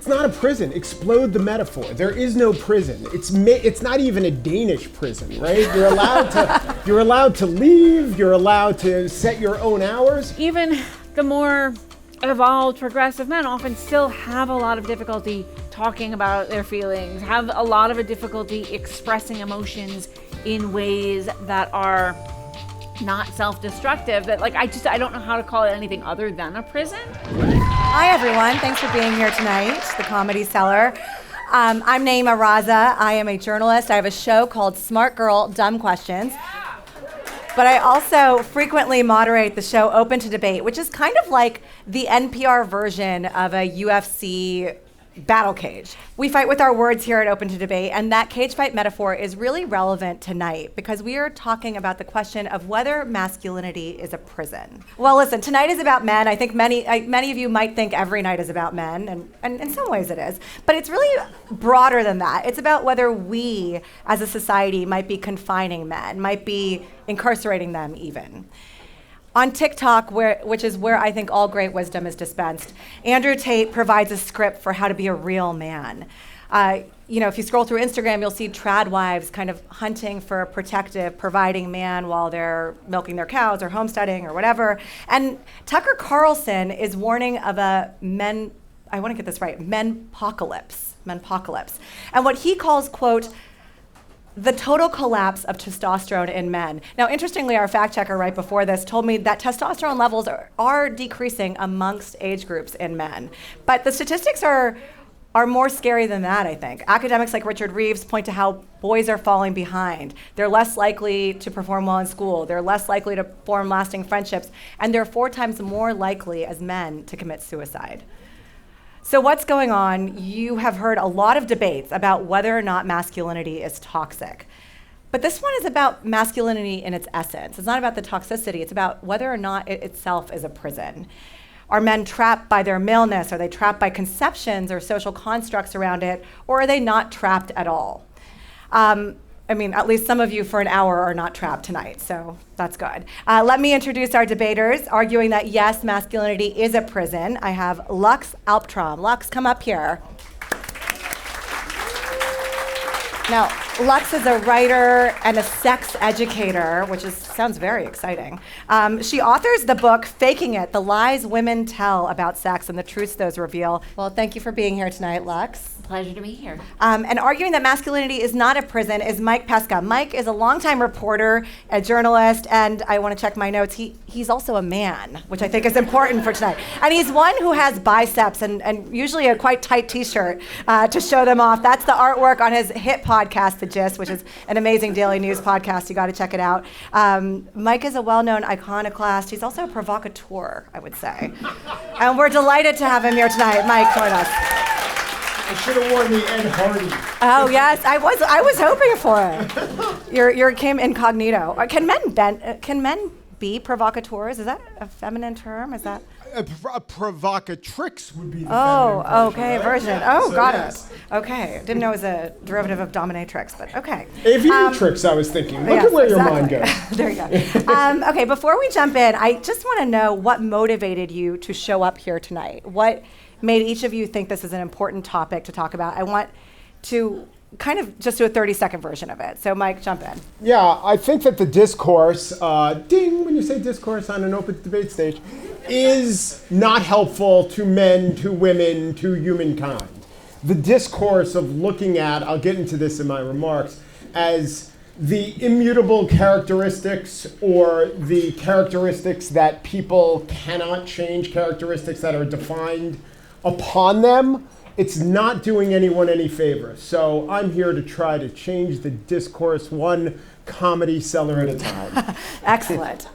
it's not a prison. Explode the metaphor. There is no prison. It's not even a Danish prison, right? You're allowed to leave. You're allowed to set your own hours. Even the more evolved progressive men often still have a lot of difficulty talking about their feelings, have a lot of a difficulty expressing emotions in ways that are not self-destructive, that I don't know how to call it anything other than a prison. Hi everyone, thanks for being here tonight, the Comedy Cellar. I'm Naima Raza. I am a journalist. I have a show called Smart Girl, Dumb Questions. But I also frequently moderate the show Open to Debate, which is kind of like the NPR version of a UFC battle cage. We fight with our words here at Open to Debate, and that cage fight metaphor is really relevant tonight because we are talking about the question of whether masculinity is a prison. Well, listen, tonight is about men. I think many of you might think every night is about men, and in some ways it is, but it's really broader than that. It's about whether we as a society might be confining men, might be incarcerating them even. On TikTok, which is where I think all great wisdom is dispensed, Andrew Tate provides a script for how to be a real man. If you scroll through Instagram, you'll see trad wives kind of hunting for a protective, providing man while they're milking their cows or homesteading or whatever. And Tucker Carlson is warning of a menpocalypse. And what he calls, quote, the total collapse of testosterone in men. Now, interestingly, our fact checker right before this told me that testosterone levels are decreasing amongst age groups in men. But the statistics are more scary than that, I think. Academics like Richard Reeves point to how boys are falling behind. They're less likely to perform well in school. They're less likely to form lasting friendships. And they're 4 times more likely as men to commit suicide. So what's going on? You have heard a lot of debates about whether or not masculinity is toxic. But this one is about masculinity in its essence. It's not about the toxicity. It's about whether or not it itself is a prison. Are men trapped by their maleness? Are they trapped by conceptions or social constructs around it? Or are they not trapped at all? At least some of you for an hour are not trapped tonight, so that's good. Let me introduce our debaters, arguing that yes, masculinity is a prison. I have Lux Alptraum. Lux, come up here. Now, Lux is a writer and a sex educator, which sounds very exciting. She authors the book, Faking It, The Lies Women Tell About Sex and the Truths Those Reveal. Well, thank you for being here tonight, Lux. Pleasure to be here. And arguing that masculinity is not a prison is Mike Pesca. Mike is a longtime reporter, a journalist, and I want to check my notes. He's also a man, which I think is important for tonight. And he's one who has biceps and usually a quite tight t-shirt to show them off. That's the artwork on his hit podcast, The Gist, which is an amazing daily news podcast. You got to check it out. Mike is a well-known iconoclast. He's also a provocateur, I would say. And we're delighted to have him here tonight. Mike, join us. I should have worn the Ed Hardy. Oh yes, I was hoping for it. You came incognito. Can men be provocateurs? Is that a feminine term? Is that a provocatrix would be the feminine version. Oh, so, got yes. it. Okay, didn't know it was a derivative of dominatrix, but okay. Aviatrix, I was thinking. Look at where your mind goes. There you go. Okay, before we jump in, I just want to know what motivated you to show up here tonight. What made each of you think this is an important topic to talk about? I want to kind of just do a 30-second version of it. So Mike, jump in. Yeah, I think that the discourse, ding, when you say discourse on an open debate stage, is not helpful to men, to women, to humankind. The discourse of looking at, I'll get into this in my remarks, as the immutable characteristics or the characteristics that people cannot change, characteristics that are defined upon them, it's not doing anyone any favor. So I'm here to try to change the discourse one comedy cellar at a time. Excellent.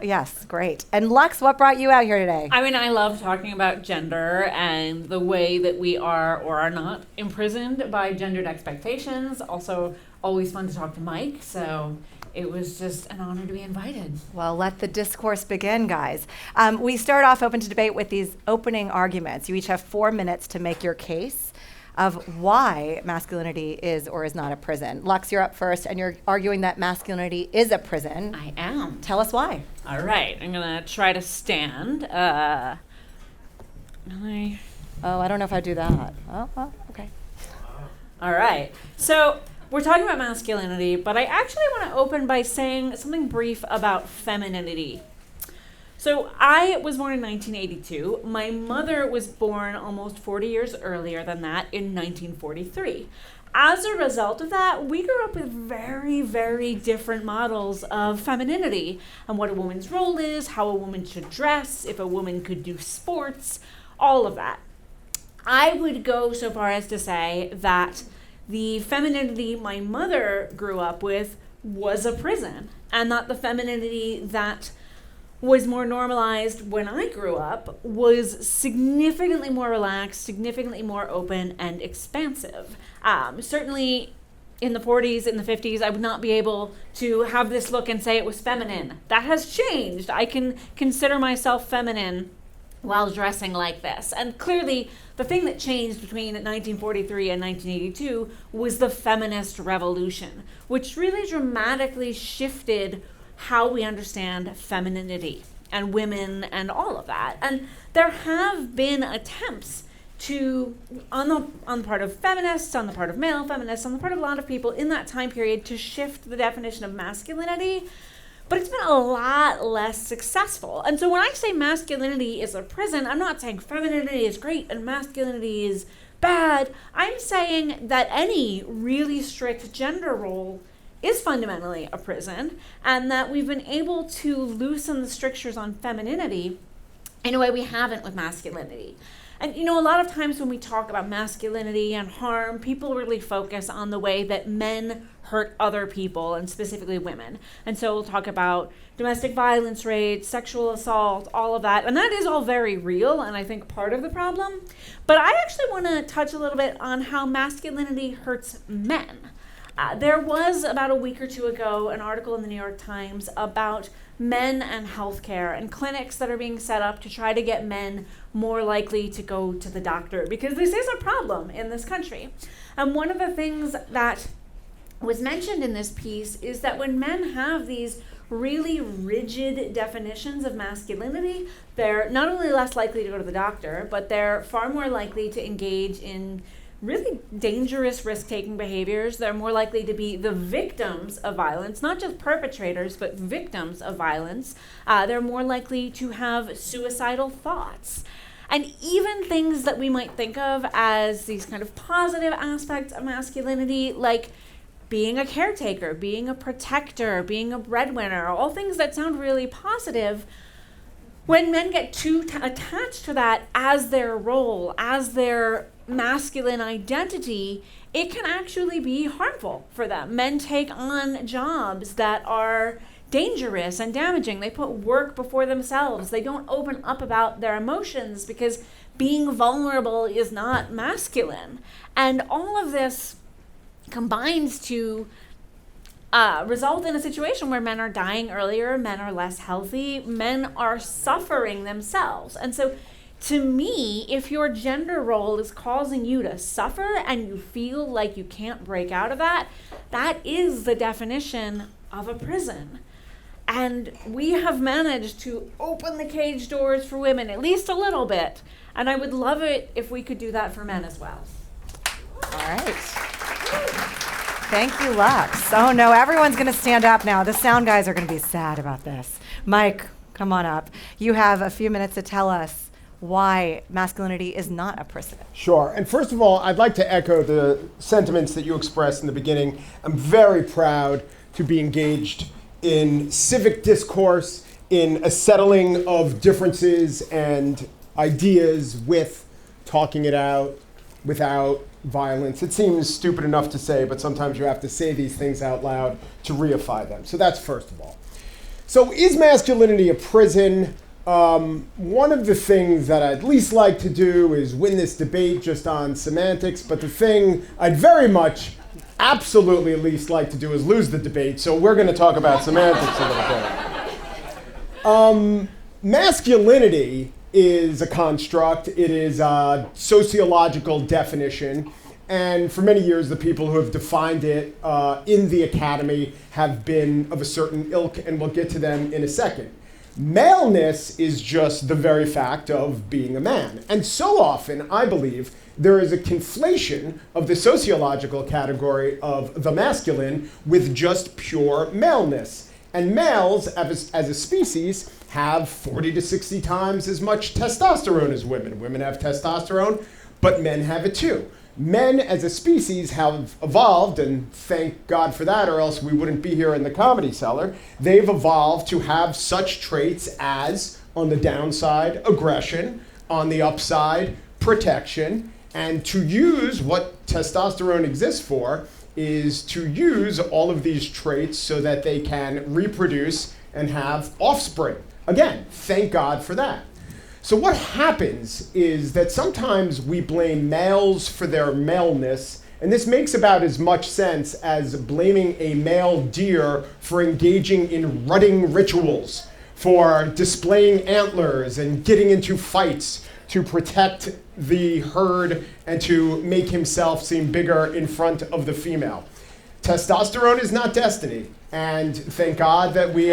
Yes, great. And Lux, what brought you out here today? I love talking about gender and the way that we are or are not imprisoned by gendered expectations. Also, always fun to talk to Mike, so it was just an honor to be invited. Well, let the discourse begin, guys. We start off Open to Debate with these opening arguments. You each have 4 minutes to make your case of why masculinity is or is not a prison. Lux, you're up first, and you're arguing that masculinity is a prison. I am. Tell us why. All right, I'm gonna try to stand. Oh, I don't know if I do that. Oh, well, okay. All right. So we're talking about masculinity, but I actually want to open by saying something brief about femininity. So I was born in 1982. My mother was born almost 40 years earlier than that in 1943. As a result of that, we grew up with very, very different models of femininity and what a woman's role is, how a woman should dress, if a woman could do sports, all of that. I would go so far as to say that the femininity my mother grew up with was a prison, and that the femininity that was more normalized when I grew up was significantly more relaxed, significantly more open and expansive. Certainly in the 40s, in the 50s, I would not be able to have this look and say it was feminine. That has changed. I can consider myself feminine while dressing like this. And clearly, the thing that changed between 1943 and 1982 was the feminist revolution, which really dramatically shifted how we understand femininity and women and all of that. And there have been attempts to, on the part of feminists, on the part of male feminists, on the part of a lot of people in that time period, to shift the definition of masculinity, but it's been a lot less successful. And so when I say masculinity is a prison, I'm not saying femininity is great and masculinity is bad. I'm saying that any really strict gender role is fundamentally a prison, and that we've been able to loosen the strictures on femininity in a way we haven't with masculinity. And a lot of times when we talk about masculinity and harm, people really focus on the way that men hurt other people, and specifically women. And so we'll talk about domestic violence rates, sexual assault, all of that. And that is all very real, and I think part of the problem. But I actually want to touch a little bit on how masculinity hurts men. There was, about a week or two ago, an article in the New York Times about men and healthcare and clinics that are being set up to try to get men more likely to go to the doctor, because this is a problem in this country. And one of the things that was mentioned in this piece is that when men have these really rigid definitions of masculinity, they're not only less likely to go to the doctor, but they're far more likely to engage in really dangerous risk-taking behaviors. They're more likely to be the victims of violence, not just perpetrators, but victims of violence. They're more likely to have suicidal thoughts. And even things that we might think of as these kind of positive aspects of masculinity, like being a caretaker, being a protector, being a breadwinner, all things that sound really positive, when men get too attached to that as their role, as their masculine identity, it can actually be harmful for them. Men take on jobs that are dangerous and damaging. They put work before themselves. They don't open up about their emotions because being vulnerable is not masculine. And all of this combines to result in a situation where men are dying earlier, men are less healthy, men are suffering themselves. And so to me, if your gender role is causing you to suffer and you feel like you can't break out of that, that is the definition of a prison. And we have managed to open the cage doors for women, at least a little bit. And I would love it if we could do that for men as well. All right. Thank you, Lux. Oh, no, everyone's going to stand up now. The sound guys are going to be sad about this. Mike, come on up. You have a few minutes to tell us why masculinity is not a prison. Sure. And first of all, I'd like to echo the sentiments that you expressed in the beginning. I'm very proud to be engaged in civic discourse, in a settling of differences and ideas with talking it out without violence. It seems stupid enough to say, but sometimes you have to say these things out loud to reify them. So that's first of all. So is masculinity a prison? One of the things that I'd least like to do is win this debate just on semantics, but the thing I'd very much absolutely least like to do is lose the debate, so we're going to talk about semantics a little bit. Masculinity is a construct. It is a sociological definition, and for many years the people who have defined it in the academy have been of a certain ilk, and we'll get to them in a second. Maleness is just the very fact of being a man. And so often, I believe, there is a conflation of the sociological category of the masculine with just pure maleness. And males, as a species, have 40 to 60 times as much testosterone as women. Women have testosterone, but men have it too. Men as a species have evolved, and thank God for that, or else we wouldn't be here in the Comedy Cellar. They've evolved to have such traits as, on the downside, aggression, on the upside, protection, and to use what testosterone exists for is to use all of these traits so that they can reproduce and have offspring. Again, thank God for that. So what happens is that sometimes we blame males for their maleness, and this makes about as much sense as blaming a male deer for engaging in rutting rituals, for displaying antlers and getting into fights to protect the herd and to make himself seem bigger in front of the female. Testosterone is not destiny, and thank God that we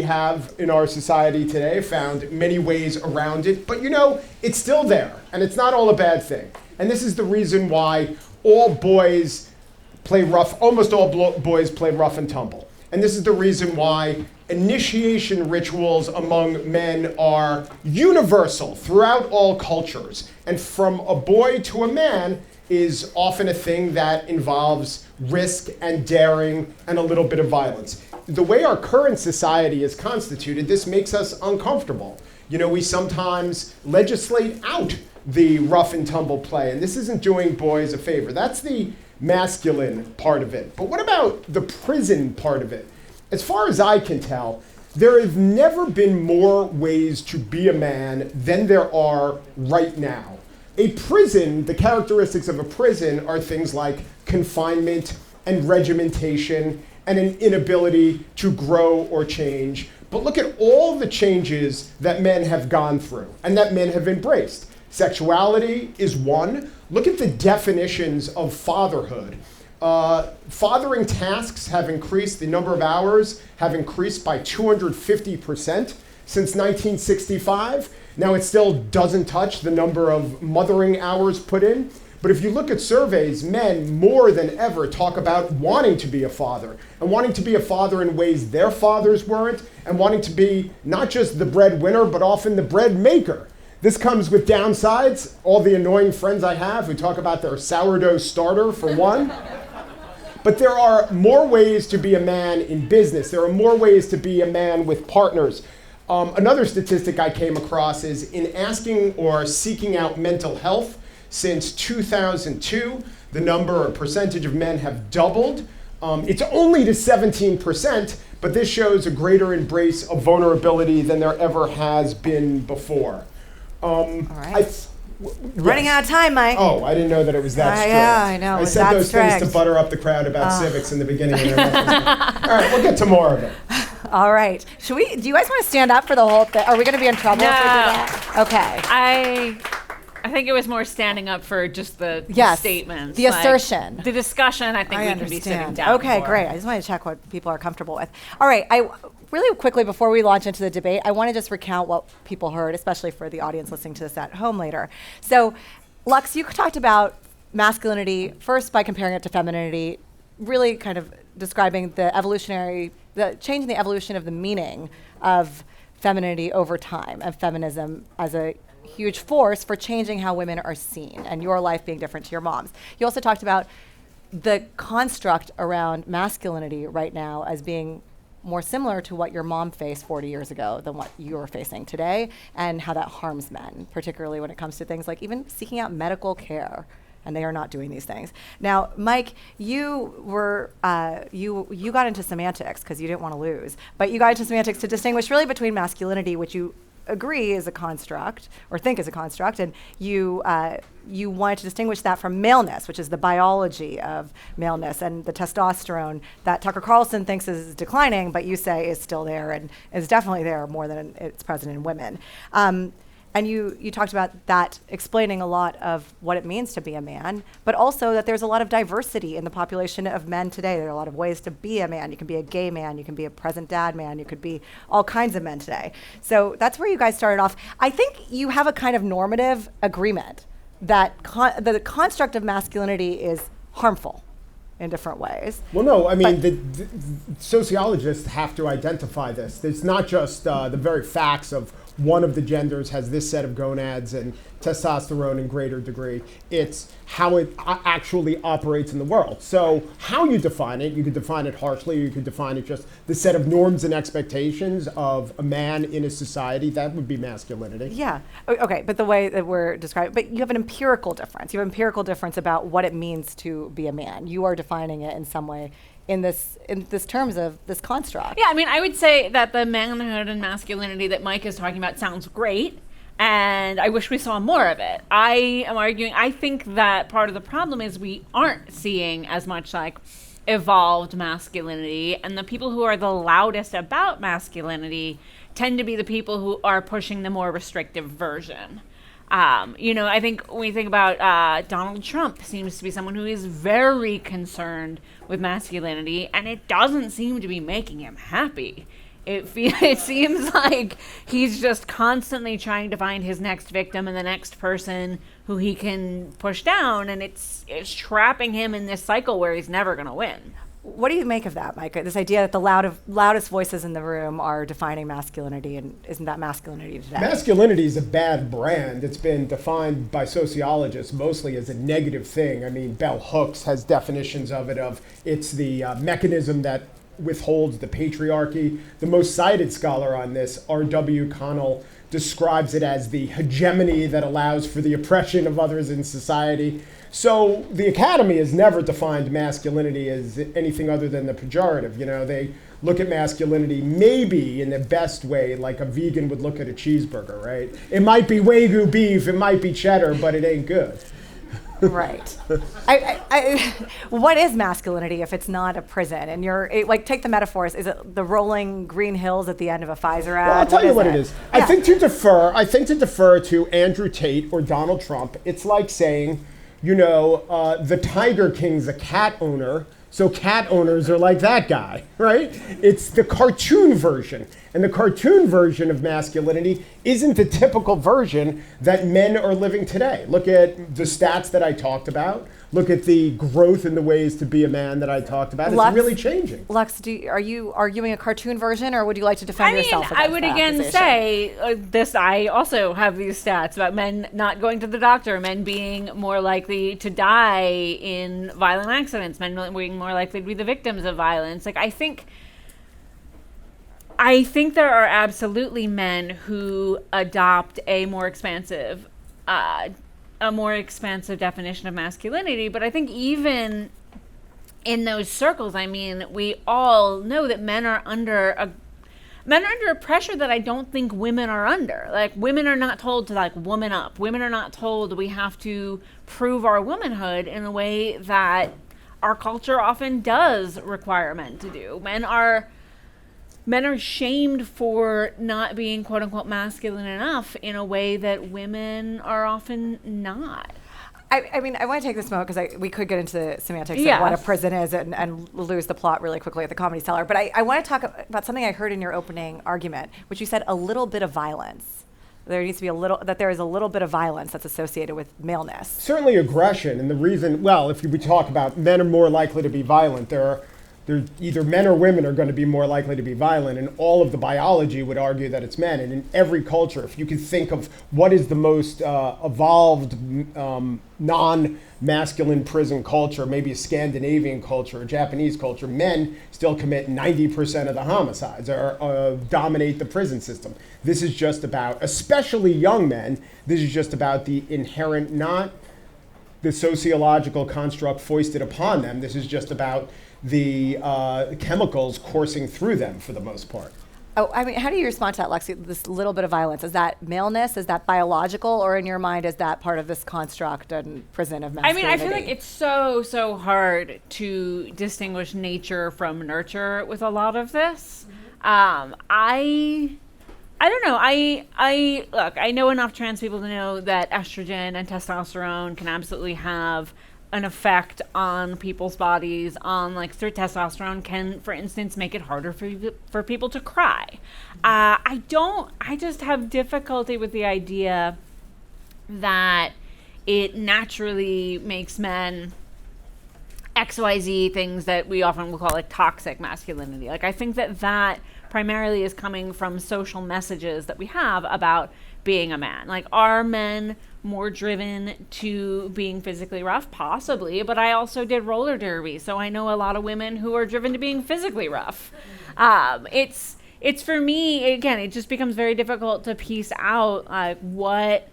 have in our society today found many ways around it. But you know, it's still there, and it's not all a bad thing. And this is the reason why all boys play rough, almost all boys play rough and tumble. And this is the reason why initiation rituals among men are universal throughout all cultures. And from a boy to a man is often a thing that involves risk and daring and a little bit of violence. The way our current society is constituted, this makes us uncomfortable. You know, we sometimes legislate out the rough and tumble play, and this isn't doing boys a favor. That's the masculine part of it. But what about the prison part of it? As far as I can tell, there have never been more ways to be a man than there are right now. A prison, the characteristics of a prison are things like confinement and regimentation and an inability to grow or change. But look at all the changes that men have gone through and that men have embraced. Sexuality is one. Look at the definitions of fatherhood. Fathering tasks have increased, the number of hours have increased by 250% since 1965. Now it still doesn't touch the number of mothering hours put in, but if you look at surveys, men more than ever talk about wanting to be a father, and wanting to be a father in ways their fathers weren't, and wanting to be not just the breadwinner, but often the bread maker. This comes with downsides. All the annoying friends I have who talk about their sourdough starter, for one. But there are more ways to be a man in business. There are more ways to be a man with partners. Another statistic I came across is in asking or seeking out mental health since 2002, the number or percentage of men have doubled. It's only to 17%, but this shows a greater embrace of vulnerability than there ever has been before. All right. Running out of time, Mike. Oh, I didn't know that it was that strict. Yeah, I know. I said those things to butter up the crowd about civics in the beginning of their message. All right, we'll get to more of it. All right. Do you guys want to stand up for the whole thing? Are we going to be in trouble if we do that? Okay. I think it was more standing up for just the statements. The assertion. The discussion, I think we can be sitting down Okay, for. great. I just wanted to check what people are comfortable with. All right. Really quickly, before we launch into the debate, I want to just recount what people heard, especially for the audience listening to this at home later. So, Lux, you talked about masculinity first by comparing it to femininity, really kind of describing the change in the evolution of the meaning of femininity over time, and feminism as a huge force for changing how women are seen, and your life being different to your mom's. You also talked about the construct around masculinity right now as being more similar to what your mom faced 40 years ago than what you're facing today, and how that harms men, particularly when it comes to things like even seeking out medical care, and they are not doing these things. Now, Mike, you were you got into semantics because you didn't want to lose, but you got into semantics to distinguish really between masculinity, which you agree is a construct or think is a construct, and you wanted to distinguish that from maleness, which is the biology of maleness and the testosterone that Tucker Carlson thinks is declining, but you say is still there and is definitely there more than it's present in women. And you talked about that explaining a lot of what it means to be a man, but also that there's a lot of diversity in the population of men today. There are a lot of ways to be a man. You can be a gay man, you can be a present dad man, you could be all kinds of men today. So that's where you guys started off. I think you have a kind of normative agreement that the construct of masculinity is harmful in different ways. Well, no, I mean, the sociologists have to identify this. It's not just the very facts of one of the genders has this set of gonads and testosterone in greater degree. It's how it actually operates in the world. So how you define it, you could define it harshly, or you could define it just the set of norms and expectations of a man in a society. That would be masculinity. Yeah. Okay, but the way that we're describing, but you have an empirical difference. You have an empirical difference about what it means to be a man. You are defining it in some way in this terms of this construct. Yeah, I mean, I would say that the manhood and masculinity that Mike is talking about sounds great, and I wish we saw more of it. I am arguing, I think that part of the problem is we aren't seeing as much like evolved masculinity, and the people who are the loudest about masculinity tend to be the people who are pushing the more restrictive version. I think when we think about Donald Trump seems to be someone who is very concerned with masculinity, and it doesn't seem to be making him happy. It seems like he's just constantly trying to find his next victim and the next person who he can push down, and it's trapping him in this cycle where he's never going to win. What do you make of that, Mike? This idea that the loudest voices in the room are defining masculinity, and isn't that masculinity today? Masculinity is a bad brand. It's been defined by sociologists mostly as a negative thing. I mean, Bell Hooks has definitions of it it's the mechanism that withholds the patriarchy. The most cited scholar on this, R.W. Connell, describes it as the hegemony that allows for the oppression of others in society. So the Academy has never defined masculinity as anything other than the pejorative. They look at masculinity maybe in the best way, like a vegan would look at a cheeseburger, right? It might be Wagyu beef, it might be cheddar, but it ain't good. Right. What is masculinity if it's not a prison? And take the metaphors. Is it the rolling green hills at the end of a Pfizer ad? Well, I'll tell you what it is. Yeah. I think to defer to Andrew Tate or Donald Trump, it's like saying, the Tiger King's a cat owner, so cat owners are like that guy, right? It's the cartoon version. And the cartoon version of masculinity isn't the typical version that men are living today. Look at the stats that I talked about. Look at the growth in the ways to be a man that I talked about. It's really changing. Lux, are you arguing a cartoon version, or would you like to defend yourself against I would again say this. I also have these stats about men not going to the doctor, men being more likely to die in violent accidents, men being more likely to be the victims of violence. I think there are absolutely men who adopt a more expansive definition of masculinity, but I think even in those circles, we all know that men are under a pressure that I don't think women are under. Women are not told to woman up. Women are not told we have to prove our womanhood in a way that our culture often does require men to do. Men are shamed for not being quote unquote masculine enough in a way that women are often not. I want to take this moment because we could get into the semantics of what a prison is and lose the plot really quickly at the Comedy Cellar. But I want to talk about something I heard in your opening argument, which you said a little bit of violence. There needs to be there is a little bit of violence that's associated with maleness. Certainly aggression. And the reason, if we talk about men are more likely to be violent, they're either men or women are going to be more likely to be violent, and all of the biology would argue that it's men. And in every culture, if you could think of what is the most evolved non-masculine prison culture, maybe a Scandinavian culture, a Japanese culture, men still commit 90% of the homicides or dominate the prison system. This is just about, especially young men, this is just about the inherent, not the sociological construct foisted upon them. This is just about the chemicals coursing through them for the most part. Oh, how do you respond to that, Lexi? This little bit of violence, is that maleness? Is that biological, or in your mind, is that part of this construct and prison of masculinity? I feel like it's so hard to distinguish nature from nurture with a lot of this. I I don't know. I look, I know enough trans people to know that estrogen and testosterone can absolutely have an effect on people's bodies. On like, testosterone can, for instance, make it harder for people to cry. I just have difficulty with the idea that it naturally makes men XYZ things that we often will call like toxic masculinity. Like, I think that primarily is coming from social messages that we have about being a man. Like, are men more driven to being physically rough? Possibly, but I also did roller derby, so I know a lot of women who are driven to being physically rough. It's for me, again, it just becomes very difficult to piece out what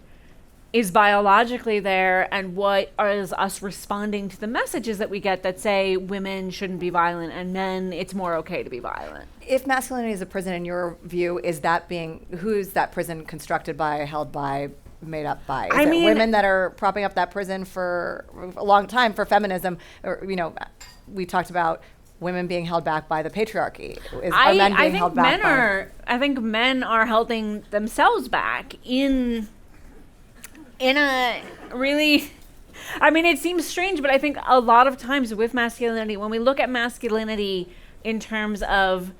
is biologically there and what is us responding to the messages that we get that say women shouldn't be violent and men, it's more okay to be violent. If masculinity is a prison, in your view, who's that prison constructed by, held by, made up by? Is it women that are propping up that prison for a long time for feminism? Or, we talked about women being held back by the patriarchy. Are men being held back by? I think men are holding themselves back in a really, it seems strange, but I think a lot of times with masculinity, when we look at masculinity in terms of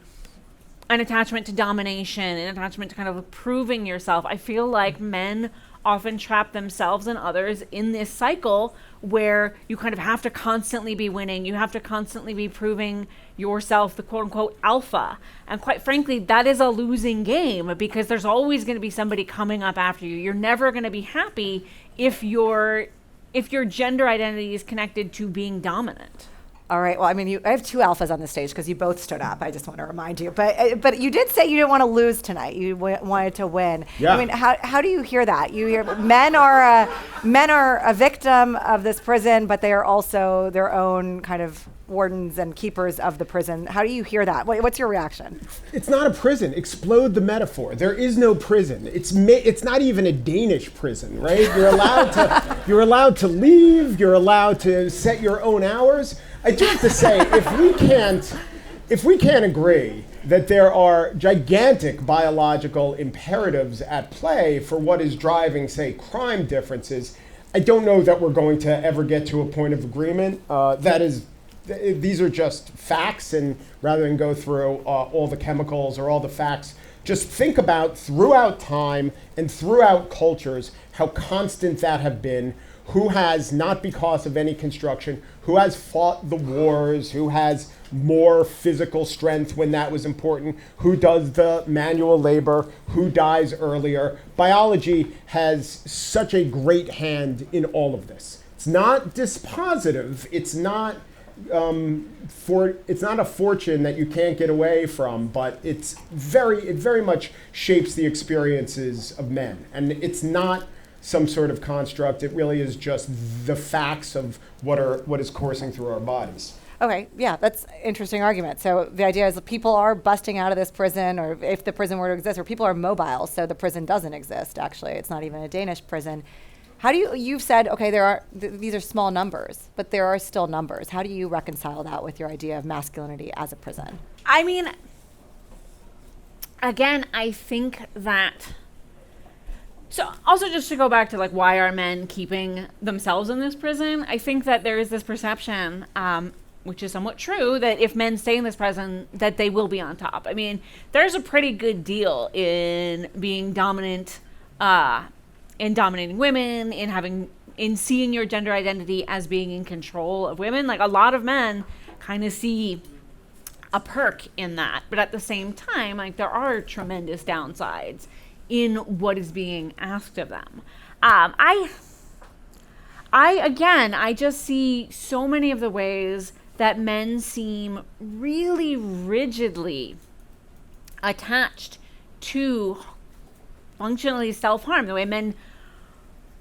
an attachment to domination, an attachment to kind of proving yourself, I feel like men often trap themselves and others in this cycle where you kind of have to constantly be winning. You have to constantly be proving yourself the quote unquote alpha. And quite frankly, that is a losing game because there's always going to be somebody coming up after you. You're never going to be happy if your gender identity is connected to being dominant. All right. Well, I have two alphas on the stage because you both stood up. I just want to remind you. But you did say you didn't want to lose tonight. You wanted to win. Yeah. How do you hear that? You hear men are a victim of this prison, but they are also their own kind of wardens and keepers of the prison. How do you hear that? What's your reaction? It's not a prison. Explode the metaphor. There is no prison. It's not even a Danish prison, right? You're allowed to leave. You're allowed to set your own hours. I do have to say, if we can't agree that there are gigantic biological imperatives at play for what is driving, say, crime differences, I don't know that we're going to ever get to a point of agreement. These are just facts, and rather than go through all the chemicals or all the facts, just think about throughout time and throughout cultures how constant that have been. Who has, not because of any construction, who has fought the wars, who has more physical strength when that was important, who does the manual labor, who dies earlier. Biology has such a great hand in all of this. It's not dispositive. It's not a fortune that you can't get away from, but it very much shapes the experiences of men. And it's not some sort of construct. It really is just the facts of what is coursing through our bodies. Okay, yeah, that's an interesting argument. So the idea is that people are busting out of this prison, or if the prison were to exist, or people are mobile, so the prison doesn't exist, actually. It's not even a Danish prison. How do you've said, okay, these are small numbers, but there are still numbers. How do you reconcile that with your idea of masculinity as a prison? Again, I think that, so also just to go back to like why are men keeping themselves in this prison, I think that there is this perception, which is somewhat true, that if men stay in this prison, that they will be on top. There's a pretty good deal in being dominant, in dominating women, in seeing your gender identity as being in control of women. Like, a lot of men kind of see a perk in that, but at the same time, like, there are tremendous downsides in what is being asked of them. I just see so many of the ways that men seem really rigidly attached to functionally self-harm. The way men,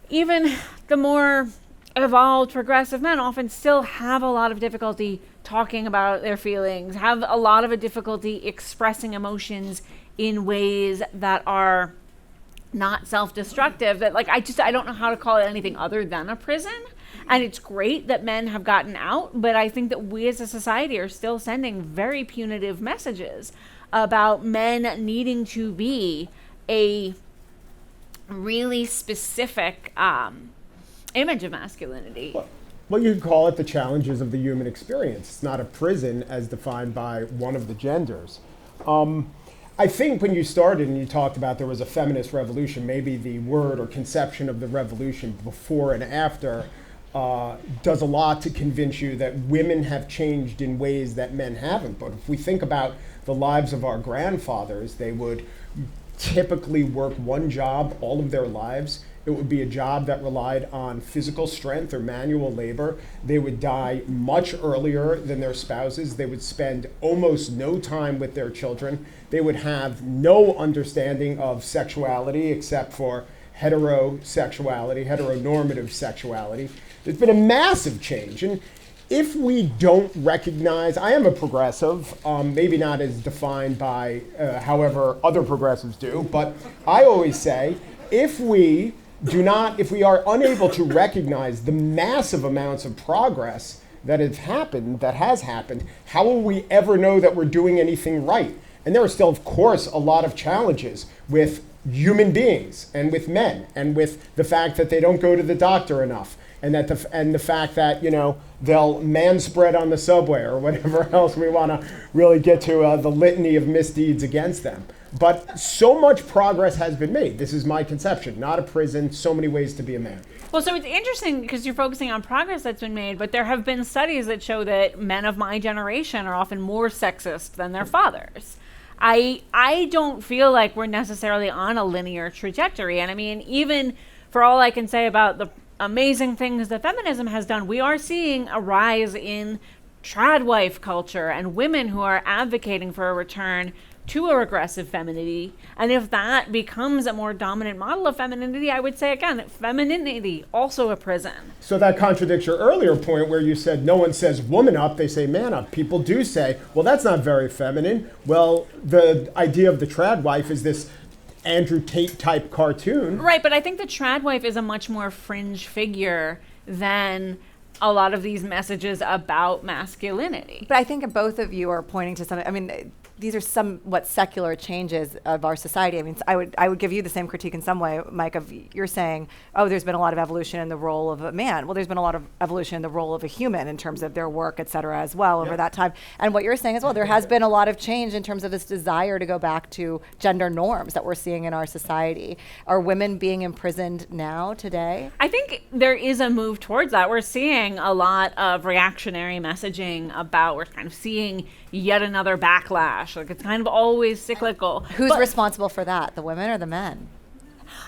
even the more evolved progressive men, often still have a lot of difficulty talking about their feelings, have a lot of a difficulty expressing emotions in ways that are not self-destructive. That, like, I don't know how to call it anything other than a prison. And it's great that men have gotten out, but I think that we as a society are still sending very punitive messages about men needing to be a really specific image of masculinity. Well, you could call it the challenges of the human experience. It's not a prison as defined by one of the genders. I think when you started and you talked about there was a feminist revolution, maybe the word or conception of the revolution before and after does a lot to convince you that women have changed in ways that men haven't. But if we think about the lives of our grandfathers, they would typically work one job all of their lives. It would be a job that relied on physical strength or manual labor. They would die much earlier than their spouses. They would spend almost no time with their children. They would have no understanding of sexuality except for heterosexuality, heteronormative sexuality. There's been a massive change. And if we don't recognize, I am a progressive, maybe not as defined by however other progressives do, but I always say, if we are unable to recognize the massive amounts of progress that has happened, how will we ever know that we're doing anything right? And there are still, of course, a lot of challenges with human beings and with men and with the fact that they don't go to the doctor enough and that the fact that, they'll manspread on the subway or whatever else we want to really get to the litany of misdeeds against them. But so much progress has been made. This is my conception. Not a prison, so many ways to be a man. Well, so it's interesting because you're focusing on progress that's been made, but there have been studies that show that men of my generation are often more sexist than their fathers. I don't feel like we're necessarily on a linear trajectory. And I mean, even for all I can say about the amazing things that feminism has done, we are seeing a rise in trad wife culture and women who are advocating for a return to a regressive femininity. And if that becomes a more dominant model of femininity, I would say again, femininity, also a prison. So that contradicts your earlier point where you said no one says woman up, they say man up. People do say, well, that's not very feminine. Well, the idea of the trad wife is this Andrew Tate type cartoon. Right, but I think the trad wife is a much more fringe figure than a lot of these messages about masculinity. But I think both of you are pointing to something. I mean, these are somewhat secular changes of our society. I mean, I would give you the same critique in some way, Mike, of you're saying, oh, there's been a lot of evolution in the role of a man. Well, there's been a lot of evolution in the role of a human in terms of their work, et cetera, as well over that time. And what you're saying as well, there has been a lot of change in terms of this desire to go back to gender norms that we're seeing in our society. Are women being imprisoned now, today? I think there is a move towards that. We're seeing a lot of reactionary messaging about, we're kind of seeing yet another backlash. Like, it's kind of always cyclical. Who's responsible for that, the women or the men?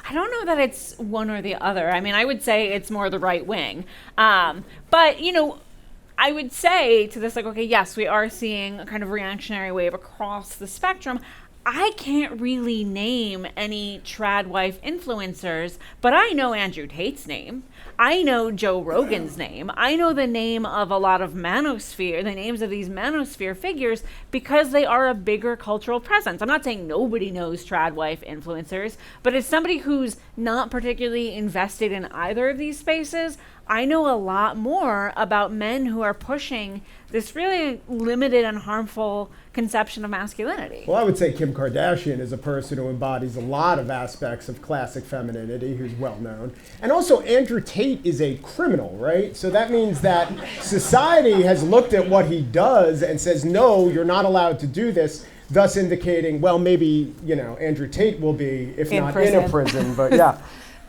I don't know that it's one or the other. I mean, I would say it's more the right wing. But, I would say to this, like, okay, yes, we are seeing a kind of reactionary wave across the spectrum. I can't really name any trad wife influencers, but I know Andrew Tate's name. I know Joe Rogan's name. I know the name of a lot of the names of these manosphere figures because they are a bigger cultural presence. I'm not saying nobody knows trad wife influencers, but as somebody who's not particularly invested in either of these spaces, I know a lot more about men who are pushing this really limited and harmful conception of masculinity. Well, I would say Kim Kardashian is a person who embodies a lot of aspects of classic femininity, who's well known. And also Andrew Tate is a criminal, right? So that means that society has looked at what he does and says, no, you're not allowed to do this, thus indicating, well, maybe, Andrew Tate will be, if not in a prison, but yeah.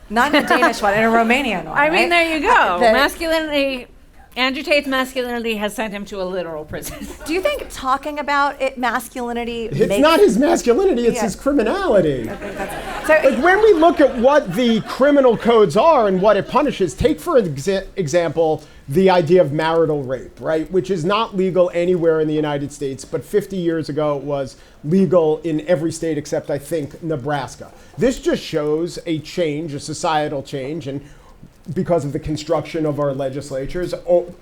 Not in a Danish one, in a Romanian one. I mean, there you go. Masculinity. Andrew Tate's masculinity has sent him to a literal prison. Do you think talking about masculinity It's not his masculinity, it's his criminality. When we look at what the criminal codes are and what it punishes, take for example the idea of marital rape, right? Which is not legal anywhere in the United States, but 50 years ago it was legal in every state except, I think, Nebraska. This just shows a change, a societal change, and because of the construction of our legislatures,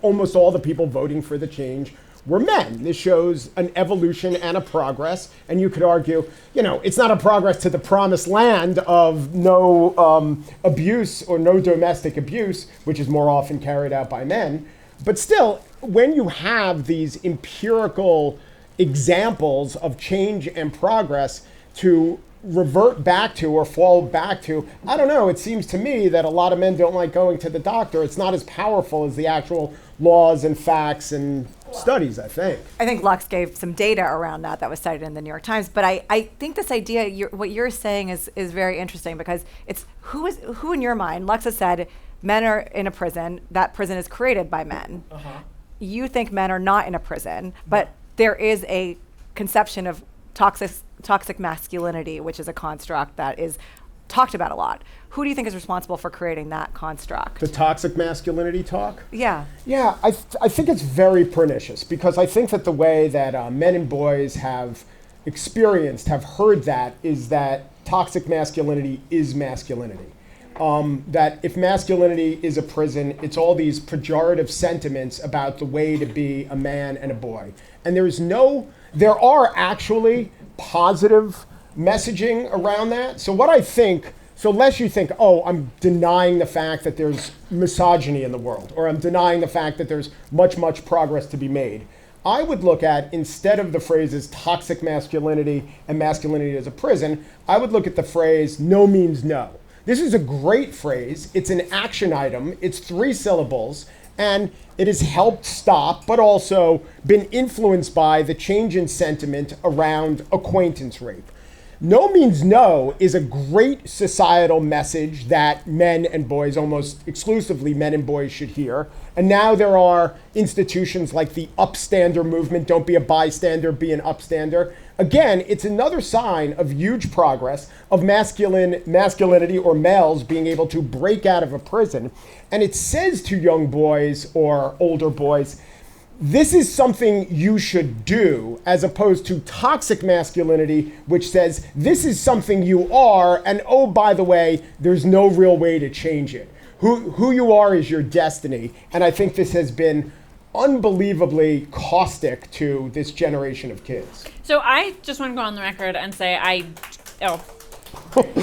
almost all the people voting for the change were men. This shows an evolution and a progress, and you could argue, it's not a progress to the promised land of no abuse or no domestic abuse, which is more often carried out by men, but still, when you have these empirical examples of change and progress to revert back to or fall back to, I don't know, it seems to me that a lot of men don't like going to the doctor. It's not as powerful as the actual laws and facts and studies, I think. I think Lux gave some data around that was cited in the New York Times. But I think this idea, what you're saying is very interesting, because it's who in your mind, Lux has said, men are in a prison, that prison is created by men. You think men are not in a prison, but there is a conception of toxic masculinity, which is a construct that is talked about a lot. Who do you think is responsible for creating that construct? The toxic masculinity talk? Yeah. Yeah, I think it's very pernicious, because I think that the way that men and boys have heard that, is that toxic masculinity is masculinity. That if masculinity is a prison, it's all these pejorative sentiments about the way to be a man and a boy. And there are actually positive messaging around that. So lest you think, oh, I'm denying the fact that there's misogyny in the world, or I'm denying the fact that there's much progress to be made, I would look at, instead of the phrases toxic masculinity and masculinity as a prison, I would look at the phrase no means no. This is a great phrase. It's an action item. It's 3 syllables. And it has helped stop, but also been influenced by the change in sentiment around acquaintance rape. No means no is a great societal message that men and boys, almost exclusively men and boys, should hear. And now there are institutions like the upstander movement. Don't be a bystander, be an upstander. Again, it's another sign of huge progress of masculinity, or males being able to break out of a prison. And it says to young boys or older boys, this is something you should do, as opposed to toxic masculinity, which says this is something you are, and oh, by the way, there's no real way to change it. Who you are is your destiny. And I think this has been unbelievably caustic to this generation of kids. So I just want to go on the record and say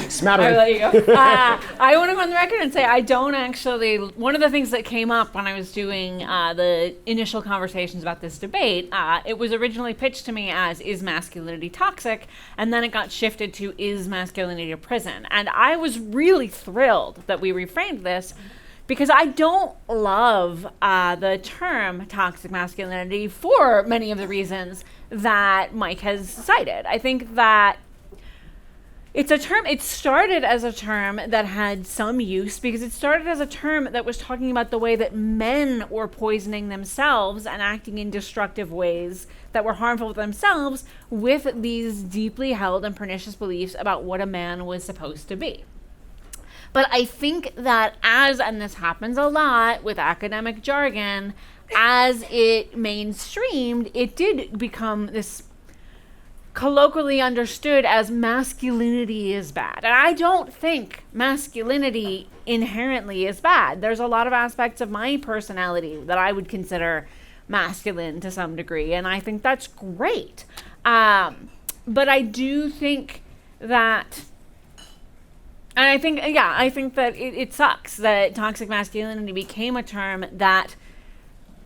Smattering. I'll let you go. I want to go on the record and say I don't actually. One of the things that came up when I was doing the initial conversations about this debate, it was originally pitched to me as, is masculinity toxic? And then it got shifted to, is masculinity a prison? And I was really thrilled that we reframed this, because I don't love the term toxic masculinity for many of the reasons that Mike has cited. I think that it's a term, it started as a term that had some use, because it started as a term that was talking about the way that men were poisoning themselves and acting in destructive ways that were harmful to themselves, with these deeply held and pernicious beliefs about what a man was supposed to be. But I think that and this happens a lot with academic jargon, as it mainstreamed, it did become this colloquially understood as masculinity is bad. And I don't think masculinity inherently is bad. There's a lot of aspects of my personality that I would consider masculine to some degree, and I think that's great. But I do think that, and I think that it sucks that toxic masculinity became a term that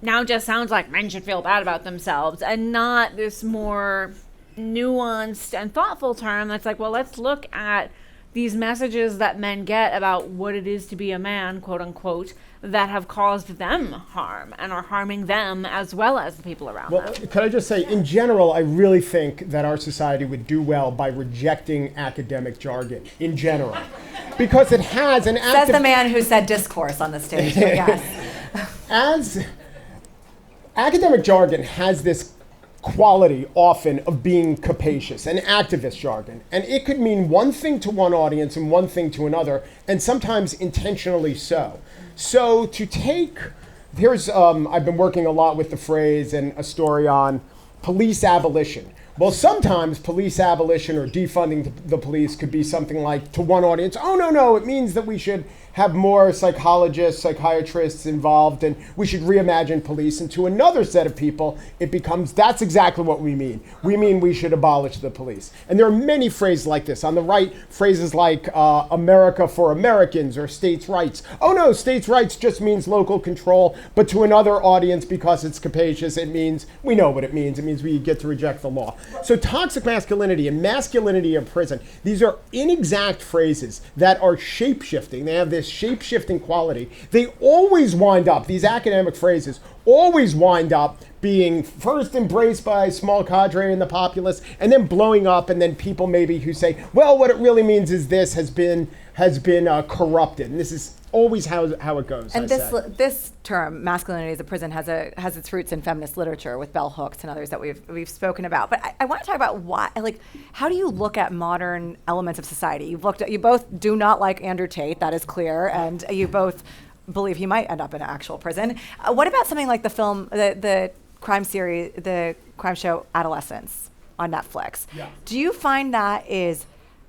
now just sounds like men should feel bad about themselves, and not this more nuanced and thoughtful term that's like, well, let's look at these messages that men get about what it is to be a man, quote unquote, that have caused them harm and are harming them as well as the people around them. Can I just say, in general, I really think that our society would do well by rejecting academic jargon in general, because it has an Says the man who said discourse on the stage. Yes. As academic jargon has this quality often of being capacious, and activist jargon, and it could mean one thing to one audience and one thing to another, and sometimes intentionally so. So to take, I've been working a lot with the phrase and a story on police abolition. Well, sometimes police abolition or defunding the police could be something like, to one audience, oh no, it means that we should have more psychologists, psychiatrists involved, and we should reimagine police. And to another set of people, it becomes, that's exactly what we mean. We mean we should abolish the police. And there are many phrases like this. On the right, phrases like America for Americans or states' rights. Oh no, states' rights just means local control, but to another audience, because it's capacious, it means, we know what it means. It means we get to reject the law. So toxic masculinity and Masculinity A Prison, these are inexact phrases that are shape-shifting. They have this shape-shifting quality. They always wind up, these academic phrases, always wind up being first embraced by a small cadre in the populace and then blowing up, and then people maybe who say, well, what it really means is this has been corrupted. And this is always how it goes. And this term, masculinity as a prison, has its roots in feminist literature with bell hooks and others that we've spoken about. But I want to talk about why, like, how do you look at modern elements of society? You both do not like Andrew Tate, that is clear, and you both believe he might end up in an actual prison. What about something like the film, the crime series, the crime show Adolescence on Netflix? Yeah. Do you find that is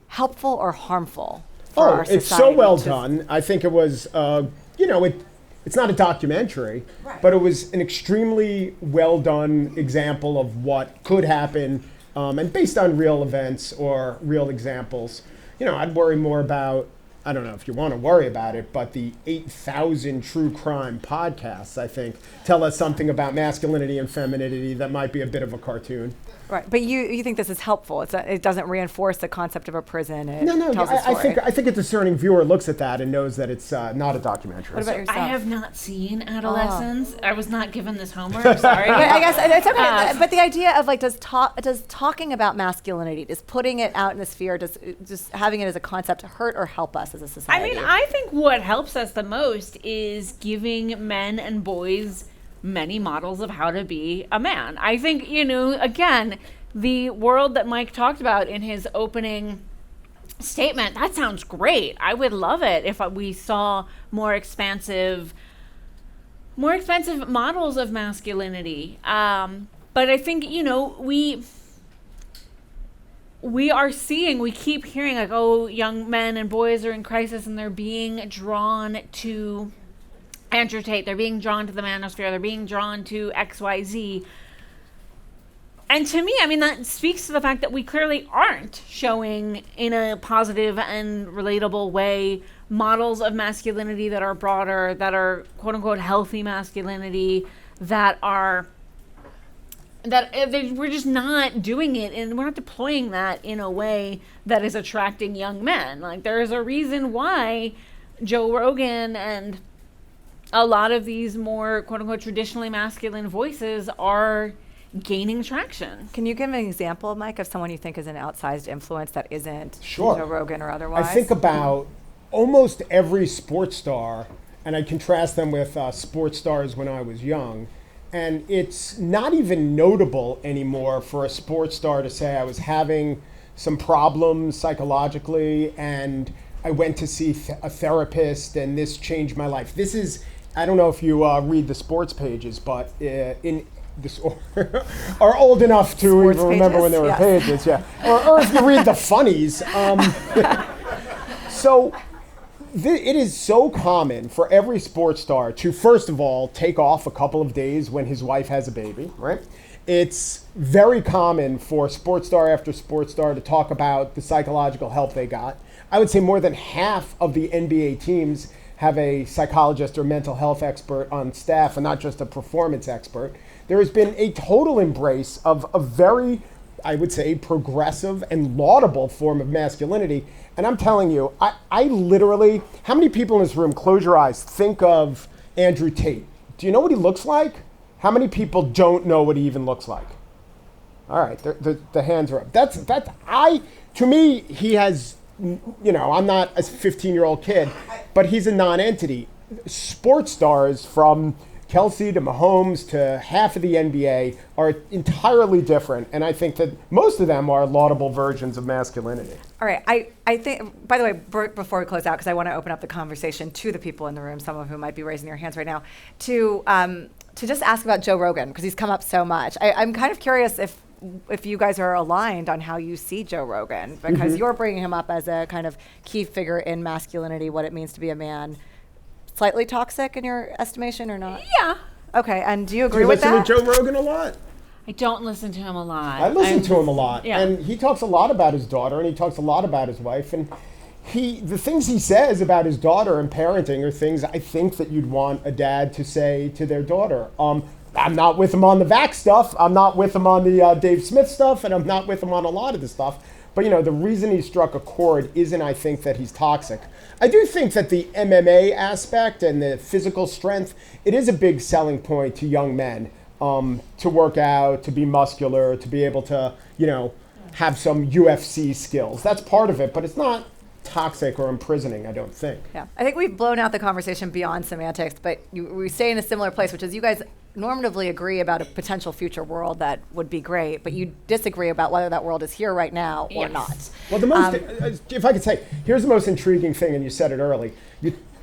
helpful or harmful for our society? It's so well done. I think it was, it's not a documentary, right, but it was an extremely well done example of what could happen, and based on real events or real examples. I'd worry more about, I don't know if you want to worry about it, but the 8,000 true crime podcasts, I think, tell us something about masculinity and femininity that might be a bit of a cartoon. Right, but you think this is helpful? It doesn't reinforce the concept of a prison. I think a discerning viewer looks at that and knows that it's not a documentary. What about yourself? I have not seen Adolescence. I was not given this homework. Sorry. I guess it's okay. But the idea of, like, does talking about masculinity, does putting it out in the sphere, does just having it as a concept hurt or help us as a society? I think what helps us the most is giving men and boys many models of how to be a man. I think, again, the world that Mike talked about in his opening statement, that sounds great. I would love it if we saw more expansive models of masculinity. But I think, we keep hearing, like, oh, young men and boys are in crisis and they're being drawn to Andrew Tate, they're being drawn to the manosphere, they're being drawn to XYZ. And to me, that speaks to the fact that we clearly aren't showing in a positive and relatable way models of masculinity that are broader, that are quote unquote healthy masculinity, we're just not doing it, and we're not deploying that in a way that is attracting young men. Like, there is a reason why Joe Rogan and a lot of these more quote-unquote traditionally masculine voices are gaining traction. Can you give an example, Mike, of someone you think is an outsized influence that isn't Sure. Joe Rogan or otherwise? I think about almost every sports star, and I contrast them with sports stars when I was young, and it's not even notable anymore for a sports star to say, I was having some problems psychologically, and I went to see a therapist, and this changed my life. This is, I don't know if you read the sports pages, but in this are old enough to sports even remember pages? when there were Yes. pages, yeah. Or if you read the funnies. So it is so common for every sports star to, first of all, take off a couple of days when his wife has a baby, right? It's very common for sports star after sports star to talk about the psychological help they got. I would say more than half of the NBA teams have a psychologist or mental health expert on staff, and not just a performance expert. There has been a total embrace of a very, I would say, progressive and laudable form of masculinity. And I'm telling you, I literally, how many people in this room, close your eyes, think of Andrew Tate? Do you know what he looks like? How many people don't know what he even looks like? All right, the hands are up. To me, he has, I'm not a 15-year-old kid, but he's a non-entity. Sports stars from Kelsey to Mahomes to half of the NBA are entirely different, and I think that most of them are laudable versions of masculinity. All right, I think, by the way, before we close out, because I want to open up the conversation to the people in the room, some of whom might be raising their hands right now, to just ask about Joe Rogan, because he's come up so much. I'm kind of curious if if you guys are aligned on how you see Joe Rogan, because you're bringing him up as a kind of key figure in masculinity, what it means to be a man. Slightly toxic in your estimation or not? Yeah. Okay, and do you Do agree you with listen that? to Joe Rogan a lot? I don't listen to him a lot. I listen to him a lot, yeah. and he talks a lot about his daughter, and he talks a lot about his wife, and the things he says about his daughter and parenting are things I think that you'd want a dad to say to their daughter. I'm not with him on the vax stuff. I'm not with him on the Dave Smith stuff, and I'm not with him on a lot of the stuff. But the reason he struck a chord isn't, I think, that he's toxic. I do think that the MMA aspect and the physical strength, it is a big selling point to young men. To work out, to be muscular, to be able to, have some UFC skills. That's part of it, but it's not toxic or imprisoning, I don't think. Yeah, I think we've blown out the conversation beyond semantics, but we stay in a similar place, which is you guys normatively agree about a potential future world that would be great, but you disagree about whether that world is here right now or not. Well, the most, if I could say, here's the most intriguing thing, and you said it early.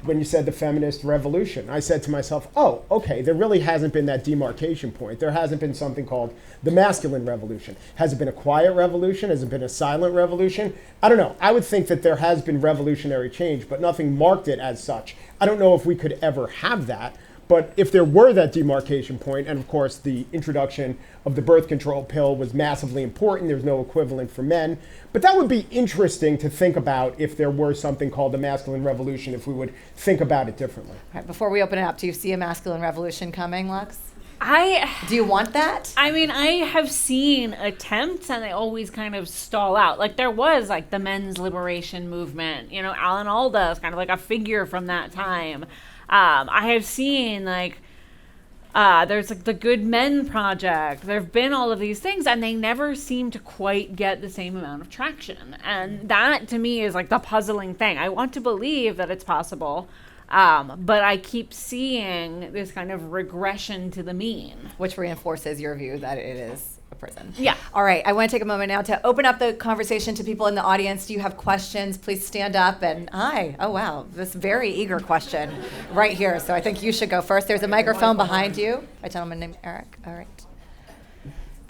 When you said the feminist revolution, I said to myself, oh, okay, there really hasn't been that demarcation point. There hasn't been something called the masculine revolution. Has it been a quiet revolution? Has it been a silent revolution? I don't know. I would think that there has been revolutionary change, but nothing marked it as such. I don't know if we could ever have that. But if there were that demarcation point, and of course the introduction of the birth control pill was massively important, there's no equivalent for men. But that would be interesting to think about if there were something called the masculine revolution, if we would think about it differently. All right, before we open it up, do you see a masculine revolution coming, Lux? Do you want that? I mean, I have seen attempts and they always kind of stall out. Like there was like the men's liberation movement, Alan Alda is kind of like a figure from that time. I have seen there's like the Good Men Project. There have been all of these things and they never seem to quite get the same amount of traction. And that to me is like the puzzling thing. I want to believe that it's possible, but I keep seeing this kind of regression to the mean. Which reinforces your view that it is a prison. Yeah. All right, I want to take a moment now to open up the conversation to people in the audience. Do you have questions? Please stand up and hi. Oh, wow, this very eager question right here. So I think you should go first. There's a microphone behind you. A gentleman named Eric. All right.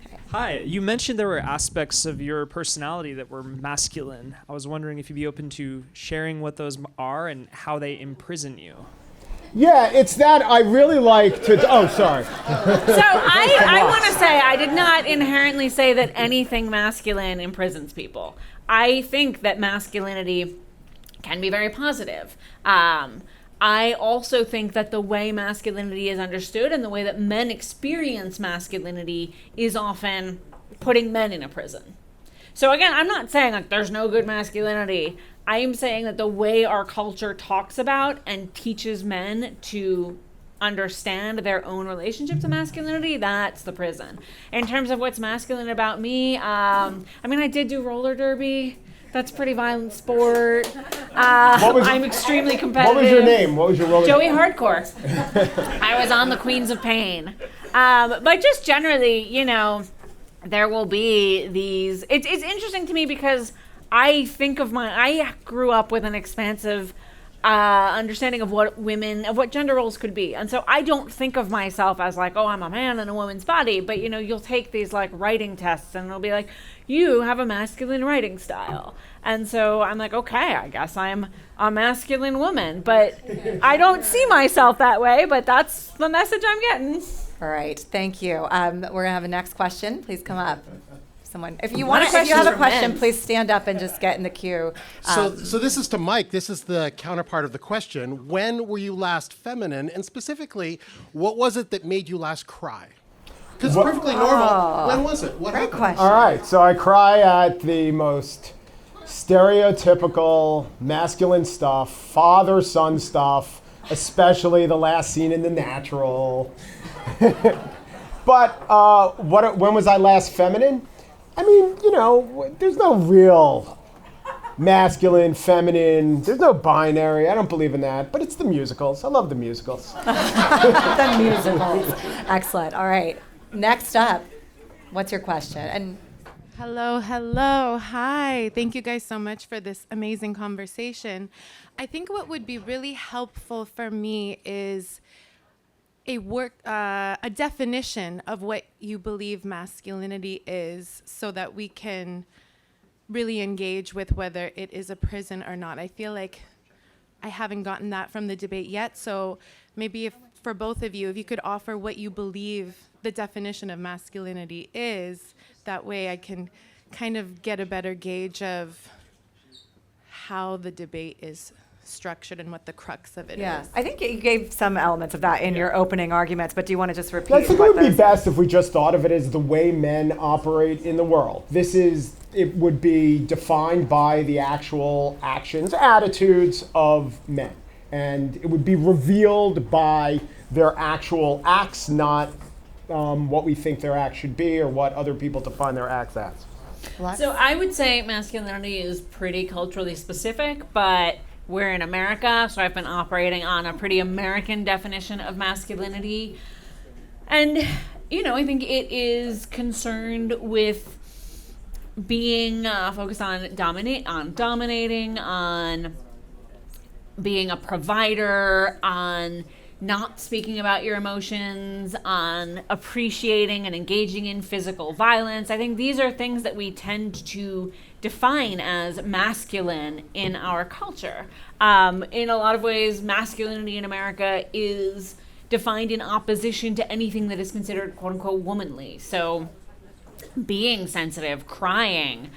Okay. Hi, you mentioned there were aspects of your personality that were masculine. I was wondering if you'd be open to sharing what those are and how they imprison you. Yeah, it's that I really like to... Oh, sorry. So I want to say I did not inherently say that anything masculine imprisons people. I think that masculinity can be very positive. I also think that the way masculinity is understood and the way that men experience masculinity is often putting men in a prison. So again, I'm not saying like there's no good masculinity. I am saying that the way our culture talks about and teaches men to understand their own relationship to masculinity, that's the prison. In terms of what's masculine about me, I mean, I did do roller derby. That's a pretty violent sport. I'm extremely competitive. What was your name? What was your roller? Joey Hardcore. I was on the Queens of Pain. But just generally, there will be these... It's interesting to me because I grew up with an expansive understanding of what gender roles could be. And so I don't think of myself as like, oh, I'm a man in a woman's body. But, you'll take these like writing tests and it'll be like, you have a masculine writing style. And so I'm like, okay, I guess I'm a masculine woman. But I don't see myself that way, but that's the message I'm getting. All right, thank you. We're going to have a next question. Please come up. Someone, if you have a question, please stand up and just get in the queue. So this is to Mike. This is the counterpart of the question. When were you last feminine? And specifically, what was it that made you last cry? Because it's perfectly normal. When was it? What happened? Question. All right, so I cry at the most stereotypical masculine stuff, father-son stuff, especially the last scene in The Natural. But when was I last feminine? I mean, there's no real masculine, feminine. There's no binary. I don't believe in that. But it's the musicals. I love the musicals. The musicals. Excellent. All right. Next up, what's your question? And Hello. Hi. Thank you guys so much for this amazing conversation. I think what would be really helpful for me is a definition of what you believe masculinity is, so that we can really engage with whether it is a prison or not. I feel like I haven't gotten that from the debate yet. So maybe if for both of you, if you could offer what you believe the definition of masculinity is, that way I can kind of get a better gauge of how the debate is structured and what the crux of it is. I think you gave some elements of that in your opening arguments, but do you want to just repeat? I think it would be best if we just thought of it as the way men operate in the world. It would be defined by the actual actions, attitudes of men. And it would be revealed by their actual acts, not what we think their acts should be or what other people define their acts as. So I would say masculinity is pretty culturally specific, but we're in America, so I've been operating on a pretty American definition of masculinity. And, I think it is concerned with being focused on dominating, on being a provider, on not speaking about your emotions, on appreciating and engaging in physical violence. I think these are things that we tend to define as masculine in our culture. In a lot of ways, masculinity in America is defined in opposition to anything that is considered quote unquote womanly. So being sensitive, crying,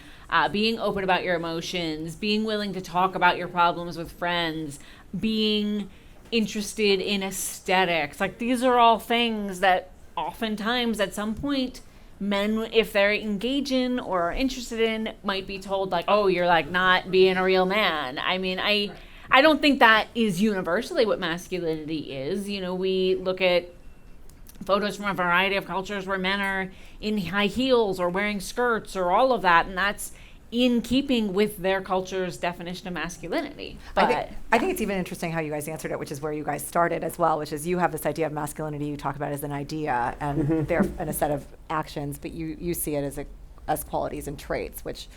being open about your emotions, being willing to talk about your problems with friends, being interested in aesthetics. Like, these are all things that oftentimes at some point men, if they're engaging or are interested in, might be told like, oh, you're like not being a real man. I mean, I don't think that is universally what masculinity is. We look at photos from a variety of cultures where men are in high heels or wearing skirts or all of that, and that's in keeping with their culture's definition of masculinity. But I think it's even interesting how you guys answered it, which is where you guys started as well, which is you have this idea of masculinity you talk about as an idea and and a set of actions, but you see it as qualities and traits, which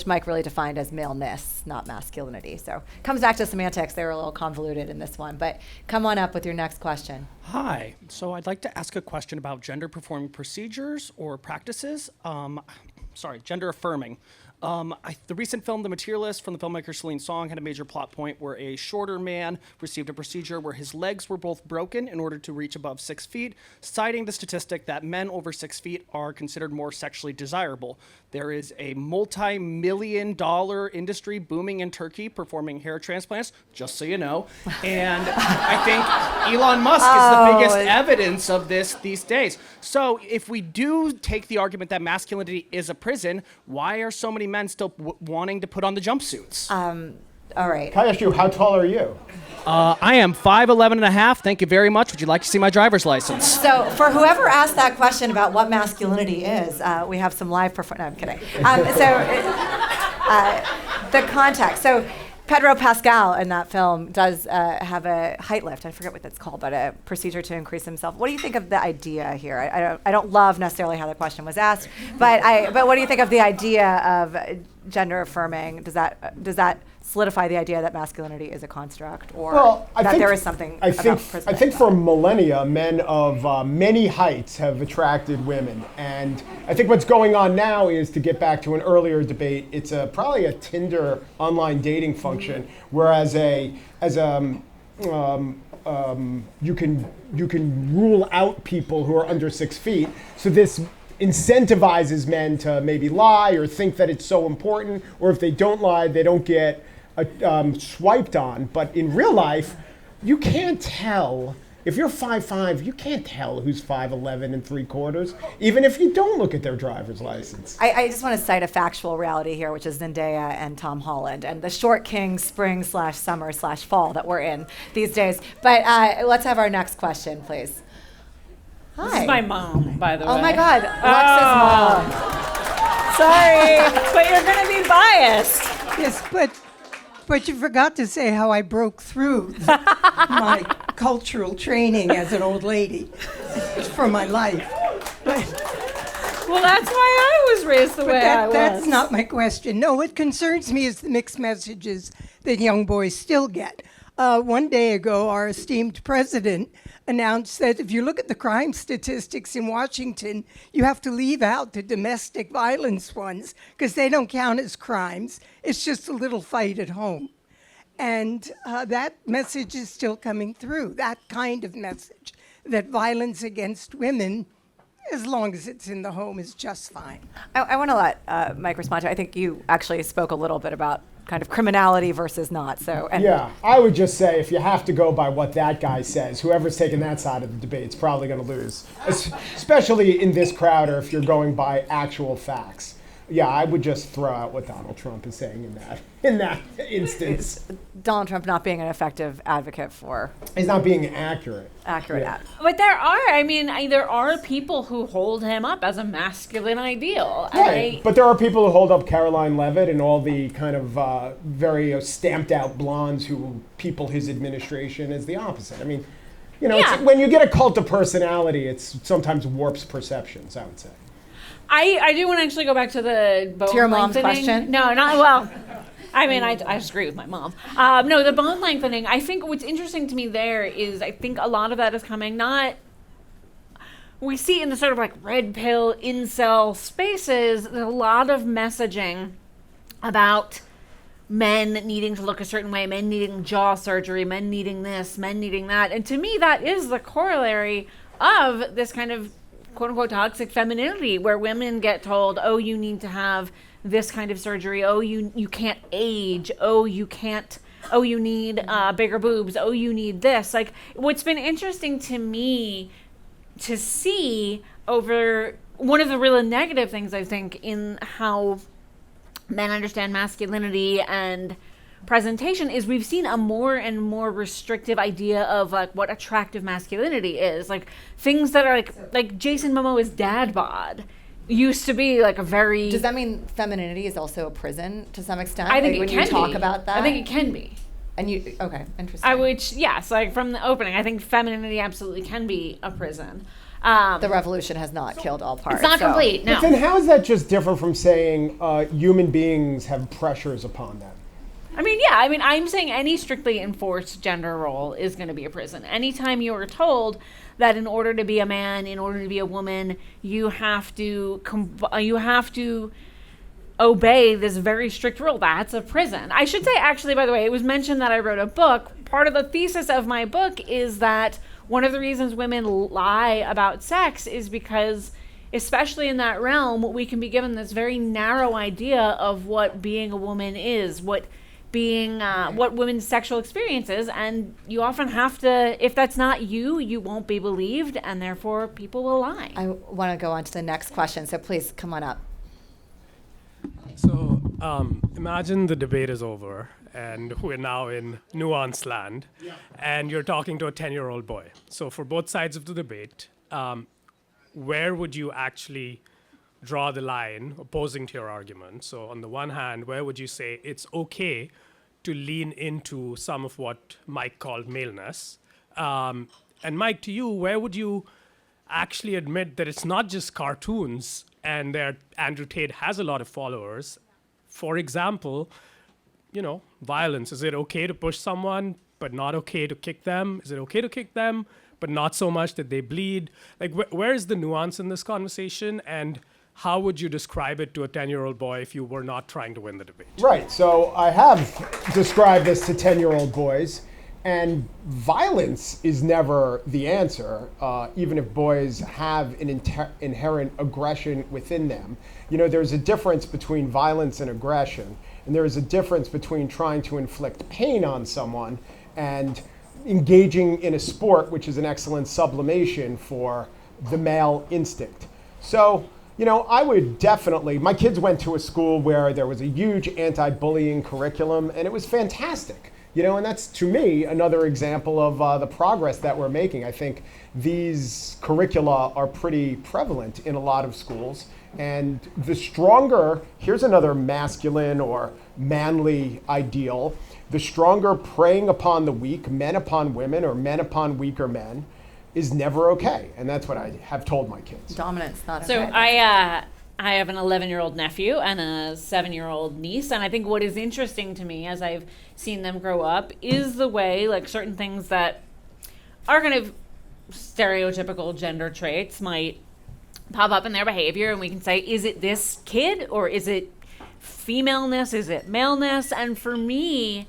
Mike really defined as maleness, not masculinity. So it comes back to semantics. They were a little convoluted in this one, but come on up with your next question. Hi, so I'd like to ask a question about gender performing procedures or practices. Gender affirming. The recent film, The Materialist, from the filmmaker Celine Song, had a major plot point where a shorter man received a procedure where his legs were both broken in order to reach above 6 feet, citing the statistic that men over 6 feet are considered more sexually desirable. There is a multi-million-dollar industry booming in Turkey performing hair transplants, just so you know. And I think Elon Musk is the biggest evidence of this these days. So if we do take the argument that masculinity is a prison, why are so many men still wanting to put on the jumpsuits? All right. Can I ask you, how tall are you? I am 5'11" and a half. Thank you very much. Would you like to see my driver's license? So for whoever asked that question about what masculinity is, we have some live no, I'm kidding. The context. So Pedro Pascal in that film does have a height lift. I forget what that's called, but a procedure to increase himself. What do you think of the idea here? I don't love necessarily how the question was asked, but what do you think of the idea of gender affirming? Does that solidify the idea that masculinity is a construct, or there is something about prison? I think for millennia, men of many heights have attracted women, and I think what's going on now is, to get back to an earlier debate, it's probably a Tinder online dating function, whereas you can rule out people who are under 6 feet. So this incentivizes men to maybe lie or think that it's so important, or if they don't lie, they don't get swiped on. But in real life, you can't tell. If you're 5'5", you can't tell who's 5'11 3/4, even if you don't look at their driver's license. I just want to cite a factual reality here, which is Zendaya and Tom Holland and the short king spring/summer/fall that we're in these days. But let's have our next question, please. Hi. This is my mom, by the way. Oh my God, Lux's mom. Sorry, but you're going to be biased. Yes, but you forgot to say how I broke through my cultural training as an old lady for my life. Well, that's why I was raised the way I was. That's not my question. No, what concerns me is the mixed messages that young boys still get. One day ago, our esteemed president announced that if you look at the crime statistics in Washington, you have to leave out the domestic violence ones because they don't count as crimes. It's just a little fight at home. And that message is still coming through, that kind of message, that violence against women, as long as it's in the home, is just fine. I want to let Mike respond to. I think you actually spoke a little bit about kind of criminality versus not. Yeah, I would just say if you have to go by what that guy says, whoever's taking that side of the debate is probably going to lose, especially in this crowd or if you're going by actual facts. Yeah, I would just throw out what Donald Trump is saying in that instance. Donald Trump not being an effective advocate for. He's not being accurate. Yeah. But there are people who hold him up as a masculine ideal. Right. But there are people who hold up Caroline Leavitt and all the kind of very stamped out blondes who people his administration as the opposite. I mean, it's, when you get a cult of personality, it sometimes warps perceptions, I would say. I do want to actually go back to the bone to your mom's lengthening. question? No, not well. I mean, I just agree with my mom. No, the bone lengthening. I think what's interesting to me there is I think a lot of that is coming we see in the sort of like red pill incel spaces, there's a lot of messaging about men needing to look a certain way, men needing jaw surgery, men needing this, men needing that. And to me, that is the corollary of this kind of quote-unquote toxic femininity where women get told, oh, you need to have this kind of surgery, oh, you can't age, oh, you need bigger boobs, oh, you need this. Like, what's been interesting to me to see over one of the really negative things, I think, in how men understand masculinity and presentation is we've seen a more and more restrictive idea of like what attractive masculinity is. Like things that are like Jason Momoa's dad bod used to be like a very... Does that mean femininity is also a prison to some extent? I think when it can you talk about that? I think it can be. And you, okay, interesting. Yes, like from the opening, I think femininity absolutely can be a prison. The revolution has not killed all parts. It's not complete, no. But then how is that just different from saying human beings have pressures upon them? I'm saying any strictly enforced gender role is going to be a prison. Anytime you are told that in order to be a man, in order to be a woman, you have to obey this very strict rule, that's a prison. I should say, actually, by the way, it was mentioned that I wrote a book. Part of the thesis of my book is that one of the reasons women lie about sex is because, especially in that realm, we can be given this very narrow idea of what being a woman is, what women's sexual experience is, and you often have to, if that's not you won't be believed, and therefore people will lie. I want to go on to the next question, so please come on up. So imagine the debate is over and we're now in nuance land, and you're talking to a 10-year-old boy. So for both sides of the debate, where would you actually draw the line opposing to your argument? So on the one hand, where would you say it's okay to lean into some of what Mike called maleness? And Mike, to you, where would you actually admit that it's not just cartoons and that Andrew Tate has a lot of followers? For example, violence. Is it okay to push someone but not okay to kick them? Is it okay to kick them but not so much that they bleed? Like, where is the nuance in this conversation, and how would you describe it to a 10-year-old boy if you were not trying to win the debate? Right. So I have described this to 10-year-old boys, and violence is never the answer, even if boys have an inherent aggression within them. There's a difference between violence and aggression, and there is a difference between trying to inflict pain on someone and engaging in a sport, which is an excellent sublimation for the male instinct. So, I would definitely, my kids went to a school where there was a huge anti-bullying curriculum, and it was fantastic. And that's, to me, another example of the progress that we're making. I think these curricula are pretty prevalent in a lot of schools. And the stronger, here's another masculine or manly ideal, the stronger preying upon the weak, men upon women or men upon weaker men, is never okay. And that's what I have told my kids. Dominance, not so okay. I have an 11-year-old nephew and a 7-year-old niece, and I think what is interesting to me as I've seen them grow up is the way, like, certain things that are kind of stereotypical gender traits might pop up in their behavior, and we can say, is it this kid, or is it femaleness, is it maleness? And for me,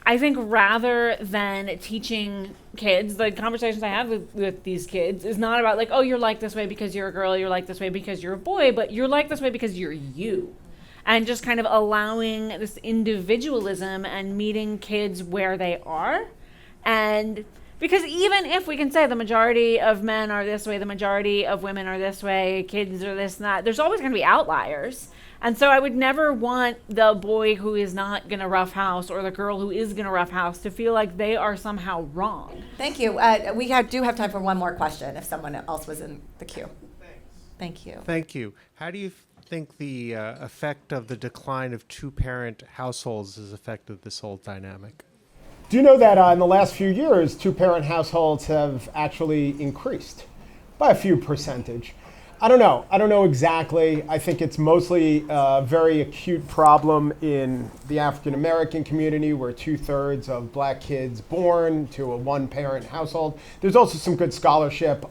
I think rather than teaching kids, the conversations I have with these kids is not about like, oh, you're like this way because you're a girl, you're like this way because you're a boy, but you're like this way because you're you. And just kind of allowing this individualism and meeting kids where they are. And because even if we can say the majority of men are this way, the majority of women are this way, kids are this and that, there's always going to be outliers. And so I would never want the boy who is not going to roughhouse or the girl who is going to roughhouse to feel like they are somehow wrong. Thank you. We do have time for one more question if someone else was in the queue. Thank you. Thank you. How do you think the effect of the decline of two-parent households has affected this whole dynamic? Do you know that in the last few years, two-parent households have actually increased by a few percentage? I don't know exactly. I think it's mostly a very acute problem in the African American community, where 2/3 of black kids born to a one-parent household. There's also some good scholarship.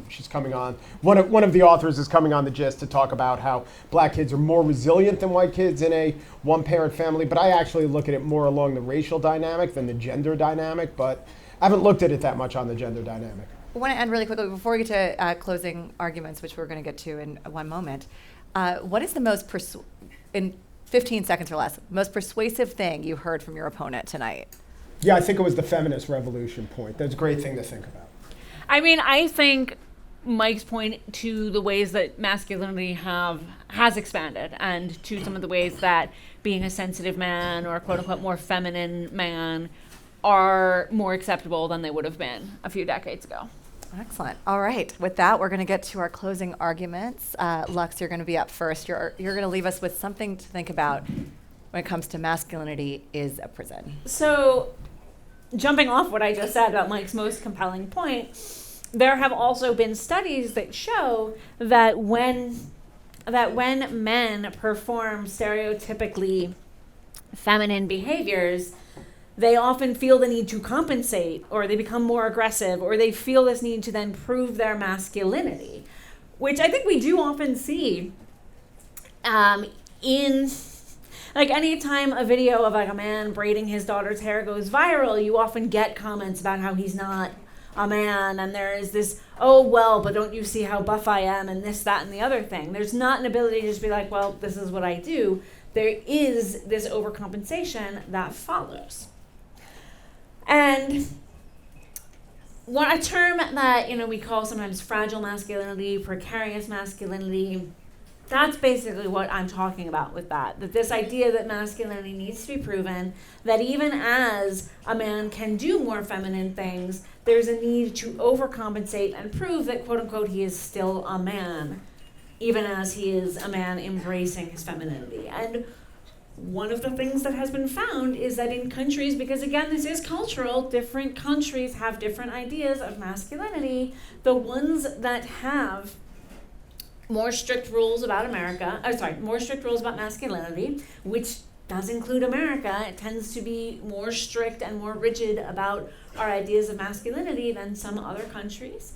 She's coming on. One of the authors is coming on The Gist to talk about how black kids are more resilient than white kids in a one-parent family. But I actually look at it more along the racial dynamic than the gender dynamic. But I haven't looked at it that much on the gender dynamic. I want to end really quickly before we get to closing arguments, which we're going to get to in one moment. What is the most, in 15 seconds or less, most persuasive thing you heard from your opponent tonight? Yeah, I think it was the feminist revolution point. That's a great thing to think about. I mean, I think Mike's point to the ways that masculinity has expanded, and to some of the ways that being a sensitive man or quote unquote more feminine man are more acceptable than they would have been a few decades ago. Excellent. All right. With that, we're going to get to our closing arguments. Lux, you're going to be up first. You're going to leave us with something to think about when it comes to masculinity is a prison. So, jumping off what I just said about Mike's most compelling point, there have also been studies that show that when men perform stereotypically feminine behaviors, they often feel the need to compensate, or they become more aggressive, or they feel this need to then prove their masculinity, which I think we do often see in, like, anytime a video of like a man braiding his daughter's hair goes viral, you often get comments about how he's not a man, and there is this, oh, well, but don't you see how buff I am, and this, that, and the other thing. There's not an ability to just be like, well, this is what I do. There is this overcompensation that follows. And a term that, we call sometimes fragile masculinity, precarious masculinity, that's basically what I'm talking about with that this idea that masculinity needs to be proven, that even as a man can do more feminine things, there's a need to overcompensate and prove that, quote unquote, he is still a man, even as he is a man embracing his femininity. And one of the things that has been found is that in countries, because again, this is cultural, different countries have different ideas of masculinity. The ones that have more strict rules about more strict rules about masculinity, which does include America, it tends to be more strict and more rigid about our ideas of masculinity than some other countries.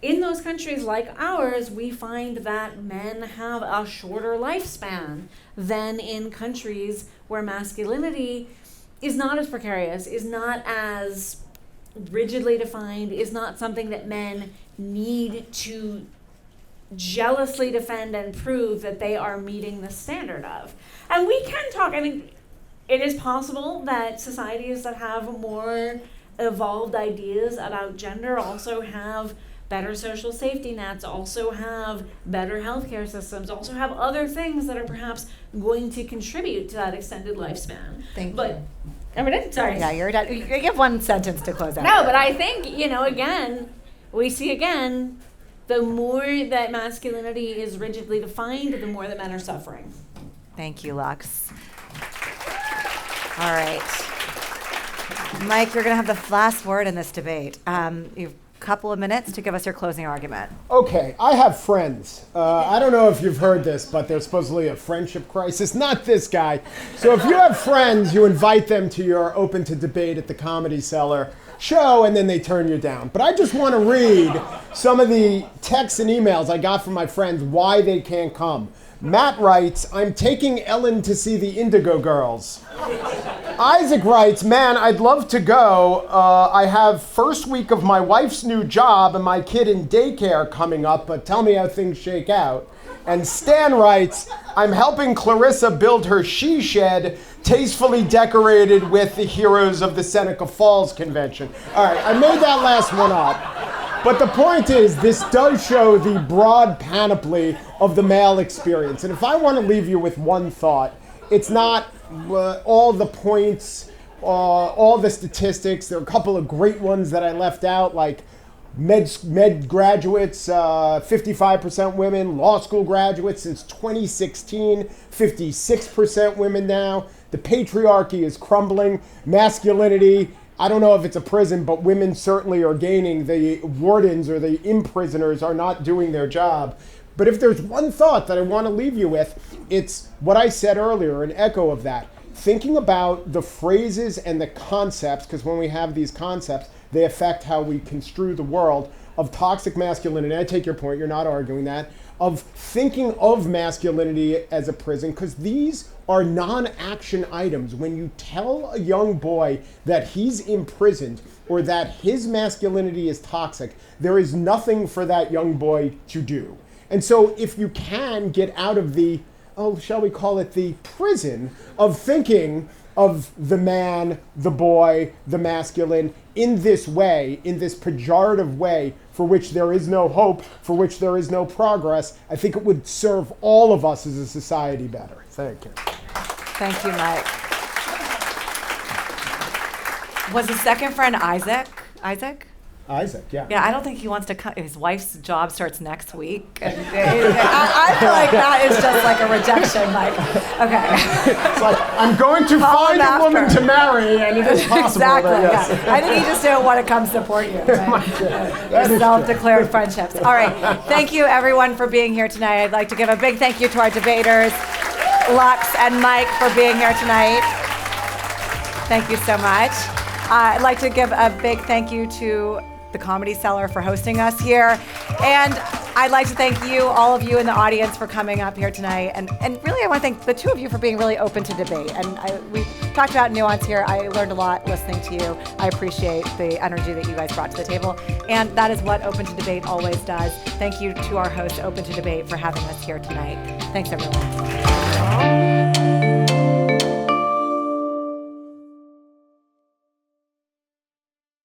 In those countries like ours, we find that men have a shorter lifespan than in countries where masculinity is not as precarious, is not as rigidly defined, is not something that men need to jealously defend and prove that they are meeting the standard of. And we can talk, it is possible that societies that have more evolved ideas about gender also have better social safety nets, also have better healthcare systems, also have other things that are perhaps going to contribute to that extended lifespan. Thank you. Are we done? Sorry. Yeah, you're done. You have one sentence to close out. No, but I think, we see the more that masculinity is rigidly defined, the more that men are suffering. Thank you, Lux. All right. Mike, you're going to have the last word in this debate. You've couple of minutes to give us your closing argument. Okay, I have friends. I don't know if you've heard this, but there's supposedly a friendship crisis. Not this guy. So if you have friends, you invite them to your Open to Debate at the Comedy Cellar show, and then they turn you down. But I just want to read some of the texts and emails I got from my friends why they can't come. Matt writes, I'm taking Ellen to see the Indigo Girls. Isaac writes, man, I'd love to go. I have first week of my wife's new job and my kid in daycare coming up, but tell me how things shake out. And Stan writes, I'm helping Clarissa build her she shed, tastefully decorated with the heroes of the Seneca Falls Convention. All right, I made that last one up. But the point is, this does show the broad panoply of the male experience. And if I want to leave you with one thought, it's not all the points, all the statistics. There are a couple of great ones that I left out, like med graduates, 55% women, law school graduates since 2016, 56% women now. The patriarchy is crumbling. Masculinity, I don't know if it's a prison, but women certainly are gaining. The wardens or the imprisoners are not doing their job. But if there's one thought that I want to leave you with, it's what I said earlier, an echo of that. Thinking about the phrases and the concepts, because when we have these concepts, they affect how we construe the world, of toxic masculinity. I take your point, you're not arguing that. Of thinking of masculinity as a prison, because these are non-action items. When you tell a young boy that he's imprisoned or that his masculinity is toxic, there is nothing for that young boy to do. And so if you can get out of the, shall we call it the prison of thinking of the man, the boy, the masculine in this way, in this pejorative way for which there is no hope, for which there is no progress, I think it would serve all of us as a society better. Thank you. Thank you, Mike. Was the second friend Isaac? Isaac, yeah. Yeah, I don't think he wants to come. His wife's job starts next week. And I feel like that is just like a rejection. Like, okay. It's like, I'm going to find a woman to marry, and it is possible. Exactly, that, yes. yeah. I think he just didn't want to come support you. Right? Self-declared friendships. All right. Thank you, everyone, for being here tonight. I'd like to give a big thank you to our debaters, Lux and Mike, for being here tonight. Thank you so much. I'd like to give a big thank you to the Comedy Cellar for hosting us here. And I'd like to thank you, all of you in the audience, for coming up here tonight. And really, I want to thank the two of you for being really open to debate. And we talked about nuance here. I learned a lot listening to you. I appreciate the energy that you guys brought to the table. And that is what Open to Debate always does. Thank you to our host, Open to Debate, for having us here tonight. Thanks, everyone.